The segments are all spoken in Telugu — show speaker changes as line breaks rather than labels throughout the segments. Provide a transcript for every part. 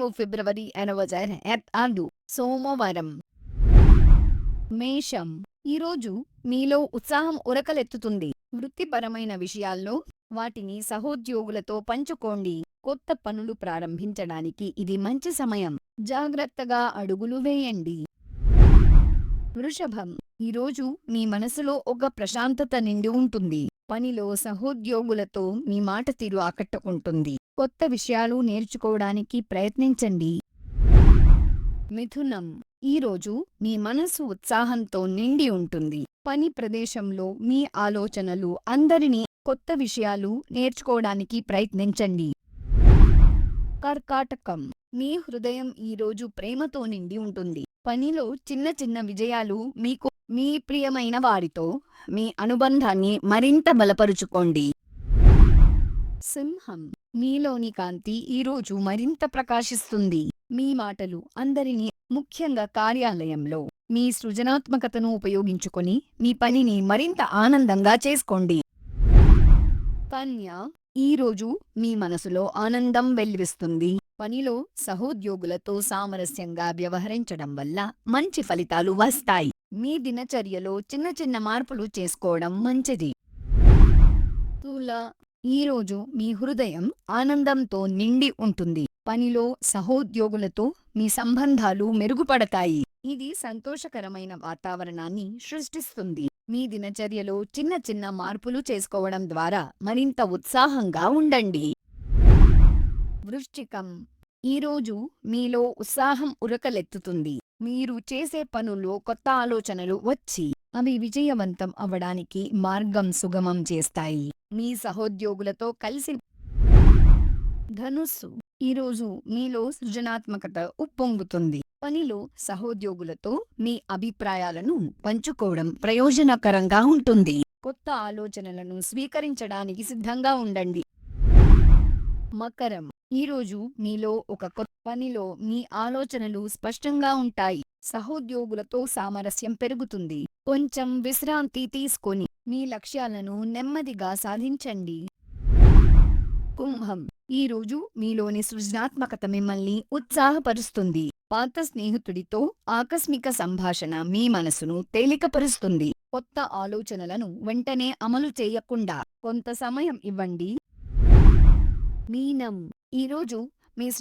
ఫిబ్రవరి 26 సోమవారం. మేషం. ఈరోజు మీలో ఉత్సాహం ఉరకలెత్తుతుంది. వృత్తిపరమైన విషయాల్లో వాటిని సహోద్యోగులతో పంచుకోండి. కొత్త పనులు ప్రారంభించడానికి ఇది మంచి సమయం. జాగ్రత్తగా అడుగులు వేయండి. వృషభం. ఈరోజు మీ మనసులో ఒక ప్రశాంతత నిండి ఉంటుంది. పనిలో సహోద్యోగులతో మీ మాట తీరు ఆకట్టుకుంటుంది. కొత్త విషయాలు నేర్చుకోవడానికి ప్రయత్నించండి. మిథునం. ఈరోజు మీ మనసు ఉత్సాహంతో నిండి ఉంటుంది. పని ప్రదేశంలో మీ ఆలోచనలు అందరినీ కొత్త విషయాలు నేర్చుకోవడానికి ప్రయత్నించండి. కర్కాటకం. మీ హృదయం ఈరోజు ప్రేమతో నిండి ఉంటుంది. పనిలో చిన్న చిన్న విజయాలు మీకు మీ ప్రియమైన వారితో మీ అనుబంధాన్ని మరింత బలపరుచుకోండి. సింహం. మీలోని కాంతి ఈరోజు మరింత ప్రకాశిస్తుంది. మీ మాటలు అందరినీ, ముఖ్యంగా కార్యాలయంలో, మీ సృజనాత్మకతను ఉపయోగించుకొని మీ పనిని మరింత ఆనందంగా చేసుకోండి. కన్య. ఈరోజు మీ మనసులో ఆనందం వెల్లివిస్తుంది. పనిలో సహోద్యోగులతో సామరస్యంగా వ్యవహరించడం వల్ల మంచి ఫలితాలు వస్తాయి. మీ దినచర్యలో చిన్న చిన్న మార్పులు చేసుకోవడం మంచిది. తుల. ఈరోజు మీ హృదయం ఆనందంతో నిండి ఉంటుంది. పనిలో సహోద్యోగులతో మీ సంబంధాలు మెరుగుపడతాయి. ఇది సంతోషకరమైన వాతావరణాన్ని సృష్టిస్తుంది. మీ దినచర్యలో చిన్న చిన్న మార్పులు చేసుకోవడం ద్వారా మరింత ఉత్సాహంగా ఉండండి. వృశ్చికం. ఈరోజు మీలో ఉత్సాహం ఉరకలెత్తుతుంది. మీరు చేసే పనుల్లో కొత్త ఆలోచనలు వచ్చి అవి విజయవంతం అవ్వడానికి మార్గం సుగమం చేస్తాయి. మీ సహోద్యోగులతో కలిసి. ధనుస్సు. ఈరోజు మీలో సృజనాత్మకత ఉప్పొంగుతుంది. పనిలో సహోద్యోగులతో మీ అభిప్రాయాలను పంచుకోవడం ప్రయోజనకరంగా ఉంటుంది. కొత్త ఆలోచనలను స్వీకరించడానికి సిద్ధంగా ఉండండి. మకరం. ఈరోజు మీలో ఒక కొత్త పనిలో మీ ఆలోచనలు స్పష్టంగా ఉంటాయి. సహోద్యోగులతో సామరస్యం పెరుగుతుంది. కొంచెం విశ్రాంతి తీసుకొని మీ లక్ష్యాలను నెమ్మదిగా సాధించండి. కుంభం. ఈరోజు మీలోని సృజనాత్మకత మిమ్మల్ని ఉత్సాహపరుస్తుంది. పాత స్నేహితుడితో ఆకస్మిక సంభాషణ మీ మనసును తేలికపరుస్తుంది. కొత్త ఆలోచనలను వెంటనే అమలు చేయకుండా కొంత సమయం ఇవ్వండి. మీనం. ఈరోజు మీ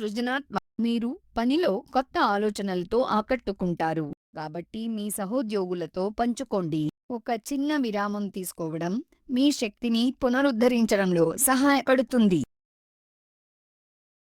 మీరు పనిలో కొత్త ఆలోచనలతో ఆకట్టుకుంటారు. కాబట్టి మీ సహోద్యోగులతో పంచుకోండి. ఒక చిన్న విరామం తీసుకోవడం మీ శక్తిని పునరుద్ధరించడంలో సహాయపడుతుంది.